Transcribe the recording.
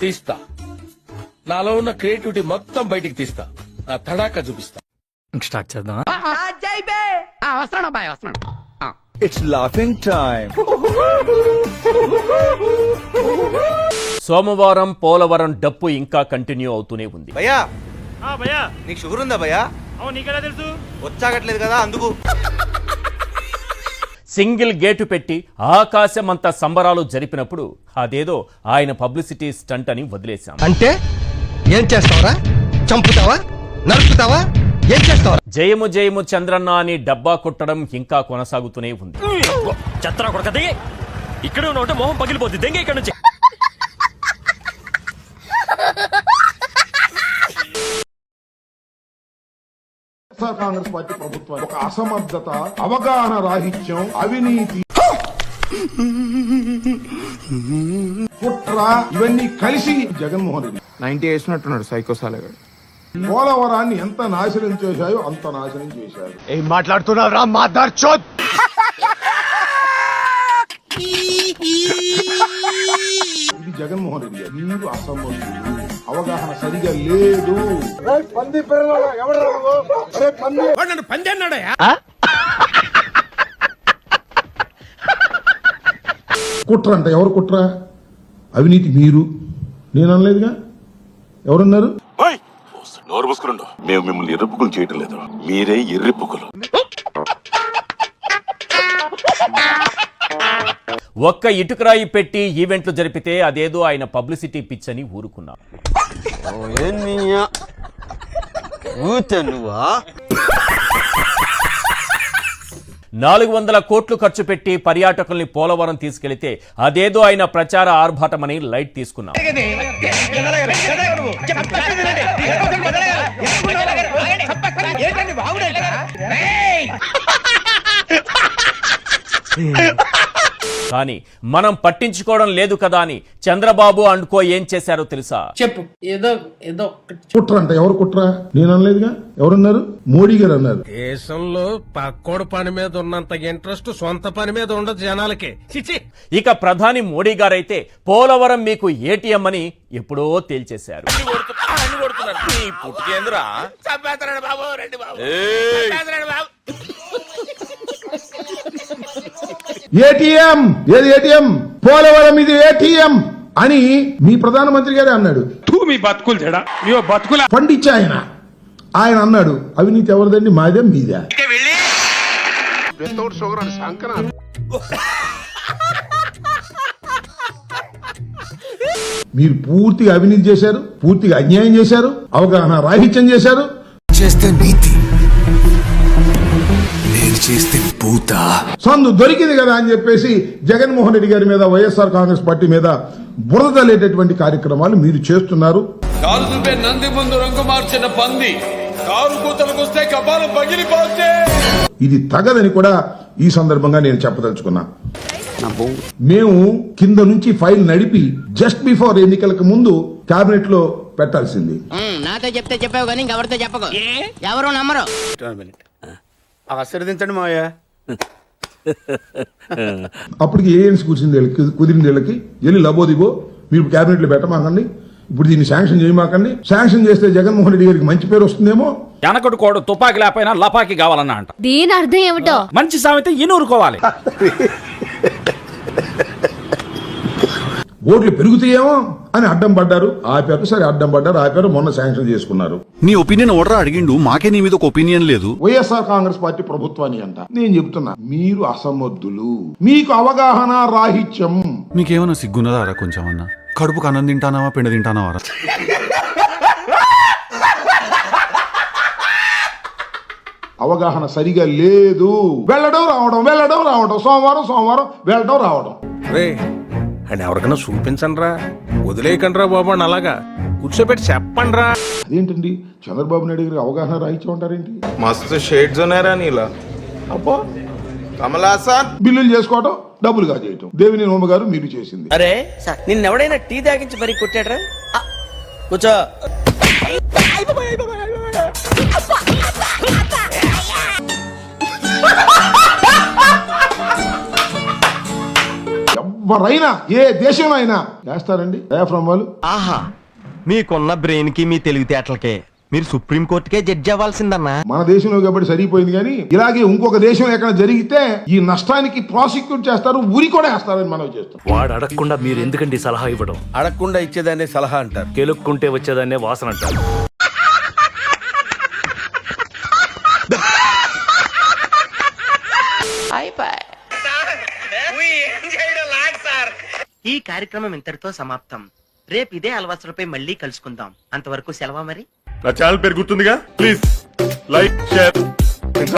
తీస్తా, నాలో ఉన్న క్రియేటివిటీ మొత్తం బయటికి తీస్తా, నా తడాక చూపిస్తా. స్టార్ట్ చేద్దాం. It's laughing time. సోమవారం పోలవరం డప్పు ఇంకా కంటిన్యూ అవుతూనే ఉంది. భయ్యా నీకు షుగర్ ఉందా భయ్యా? నీకెలా తెలుసు? వచ్చాగట్లేదు కదా అందుకు. సింగిల్ గేటు పెట్టి ఆకాశమంతా సంబరాలు జరిపినప్పుడు అదేదో ఆయన పబ్లిసిటీ స్టంట్ అని వదిలేశాం. అంటే ఏం చేస్తావరా? చంపుతావా? నరుకుతావా? ఏం చేస్తావా? జయము జయము చంద్రన్న అని డబ్బా కొట్టడం ఇంకా కొనసాగుతూనే ఉంది. చెత్తరా కొడకది, ఇక్కడ ఉంటే మొహం పగిలిపోద్ది. దెంగ ఇక్కడ నుంచి. కాంగ్రెస్ పార్టీ ప్రభుత్వం ఒక అసమర్థత, అవగాహన రాహిత్యం, అవినీతి, కుట్ర ఇవన్నీ కలిసి జగన్మోహన్ రెడ్డి 90 వేసినట్టున్నాడు సైకోసాలగాడు. పోలవరాన్ని ఎంత నాశనం చేశాయో అంత నాశనం చేశారు. ఏం మాట్లాడుతున్నావు రా మాదార్ చోద్? ఇది జగన్మోహన్ రెడ్డి గారు. మీరు అసమర్థులు, అవగాహన సరిగా లేదు. కుట్ర అంట. ఎవరు కుట్ర? అవినీతి మీరు. నేను అనలేదుగా. ఎవరున్నారు? నోరు మూసుకురండు. మేము మిమ్మల్ని ఎర్రిపుకులు చేయటం లేదు, మీరే ఎర్రిపుకులు. ఒక్క ఇటుకరాయి పెట్టి ఈవెంట్లు జరిపితే అదేదో ఆయన పబ్లిసిటీ పిచ్ అని ఊరుకున్నాం. 400 కోట్లు ఖర్చు పెట్టి పర్యాటకుల్ని పోలవరం తీసుకెళ్తే అదేదో ఆయన ప్రచార ఆర్భాటమని లైట్ తీసుకున్నాం. కానీ మనం పట్టించుకోవడం లేదు కదా అని చంద్రబాబు అండ్కో ఏం చేశారో తెలుసా? చెప్పు. ఏదో కుట్ర అంట. ఎవరు కుట్ర? నేను అనలేదుగా. ఎవరున్నారు? మోడీ గారు అన్నారు. దేశంలో పక్కోడు పని మీద ఉన్నంత ఇంట్రెస్ట్ సొంత పని మీద ఉండదు జనాలకి. ఇక ప్రధాని మోడీ గారైతే పోలవరం మీకు ఏటీఎం అని ఎప్పుడో తేల్చేశారు. ఏటీఎం ఏది? ఏటీఎం పోలవరం ఇది ఏటీఎం అని మీ ప్రధానమంత్రి గారే అన్నాడు. మీ బతుకులు తేడా, మీ బతుకుల పండించే ఆయన అన్నాడు. అవినీతి ఎవరిదండి? మాదే మీదే. మీరు పూర్తిగా అవినీతి చేశారు, పూర్తిగా అన్యాయం చేశారు, అవగాహన రాహిత్యం చేశారు. చేస్తే నీతి, నేను చేస్తే పూత. సందు దొరికింది కదా అని చెప్పేసి జగన్మోహన్ రెడ్డి గారి మీద, వైఎస్ఆర్ కాంగ్రెస్ పార్టీ మీద బురద తల్లేటటువంటి కార్యక్రమాలు మీరు చేస్తున్నారు. నంది ముందు రంగు మార్చిన పంది కారు కూతలకు వస్తే కపాలం పగిలిపోతే ఇది తగదని కూడా ఈ సందర్భంగా నేను చెప్పదలుచుకున్నా. మేము కింద నుంచి ఫైల్ నడిపి జస్ట్ బిఫోర్ ఎన్నికలకు ముందు కేబినెట్ లో పెట్టాల్సింది. నాతో చెప్తే చెప్పావు కానీ ఇంకెవరితో చెప్పకు, ఎవరు నమ్మరు. ఆశీర్వదించండి మావయ్య. అప్పటికి ఏఎన్సీ కుదిరిన వీళ్ళకి వెళ్ళి లబోదిగో మీరు కేబినెట్ లో పెట్టమాకండి, ఇప్పుడు దీన్ని శాంక్షన్ చేయమాకండి. శాంక్షన్ చేస్తే జగన్మోహన్ రెడ్డి గారికి మంచి పేరు వస్తుందేమో. వెనకటి కోడు తుపాకి లేకపోయినా లపాకి కావాలన్నా అంట. దీని అర్థం ఏమిటో? మంచి సామెత ఇనూరుకోవాలి. ఓట్లు పెరుగుతాయేమో అని అడ్డం పడ్డారు, ఆపారు. సరే అడ్డం పడ్డారు, ఆపారు. మొన్న శాంక్షన్ చేసుకున్నారు. నీ ఒపీనియన్ ఓడరా అడిగిండు, మాకే నీ మీద ఒక ఒపీనియన్ లేదు. వైఎస్ఆర్ కాంగ్రెస్ పార్టీ ప్రభుత్వాన్ని అంట. నేను చెప్తున్నా, మీరు అసమర్థులు, మీకు అవగాహన రాహిత్యం. మీకేమన్నా సిగ్గున్నదారా కొంచెం అన్నా? కడుపుకు అన్నం తింటానావా పిండ తింటానావారా? అవగాహన సరిగా లేదు. వెళ్ళడం రావడం సోమవారం వెళ్ళడం రావడం. అని ఎవరికైనా చూపించండి రా, వదిలేయకండి రా బాబు అని అలాగా కూర్చోబెట్టి చెప్పండి రా. అదేంటండి చంద్రబాబు నాయుడు గారికి అవగాహన రాహిత్యం అంటారేంటి? మస్తు షేడ్స్ ఉన్నారా నీలా? అబ్బో కమలాసన్. బిల్లులు చేసుకోవడం, డబ్బులు కాజేయటం దేవిని నోమ గారు మీరు చేసింది. అరే నిన్నెవడైనా టీ తాగించి మరీ కొట్టాడరా? కూర్చో. ఎవరైనా ఏ దేశంలో అయినా చేస్తారండి డయాఫ్రమ్ వాళ్ళు. ఆహా మీకున్న బ్రెయిన్ కి మీ తెలివితేటలకే మీరు సుప్రీం కోర్టుకే జడ్జి అవ్వాల్సిందన్నా. మన దేశంలో కాబట్టి సరిపోయింది, కానీ ఇలాగే ఇంకొక దేశం ఎక్కడ జరిగితే ఈ నష్టానికి ప్రాసిక్యూట్ చేస్తారు, ఉరి కూడా వేస్తారని మనం చేస్తాం. వాడు అడగకుండా మీరు ఎందుకండి సలహా ఇవ్వడం? అడగకుండా ఇచ్చేదాన్ని సలహా అంటారు. కెలుక్కుంటే వచ్చేదాన్నే వాసన అంటారు. ఈ కార్యక్రమం ఇంతటితో సమాప్తం. రేపు ఇదే అలవాసులపై మళ్ళీ కలుసుకుందాం. అంతవరకు సెలవా మరి. నా ఛానల్ పేరు గుర్తుందిగా, ప్లీజ్ లైక్ షేర్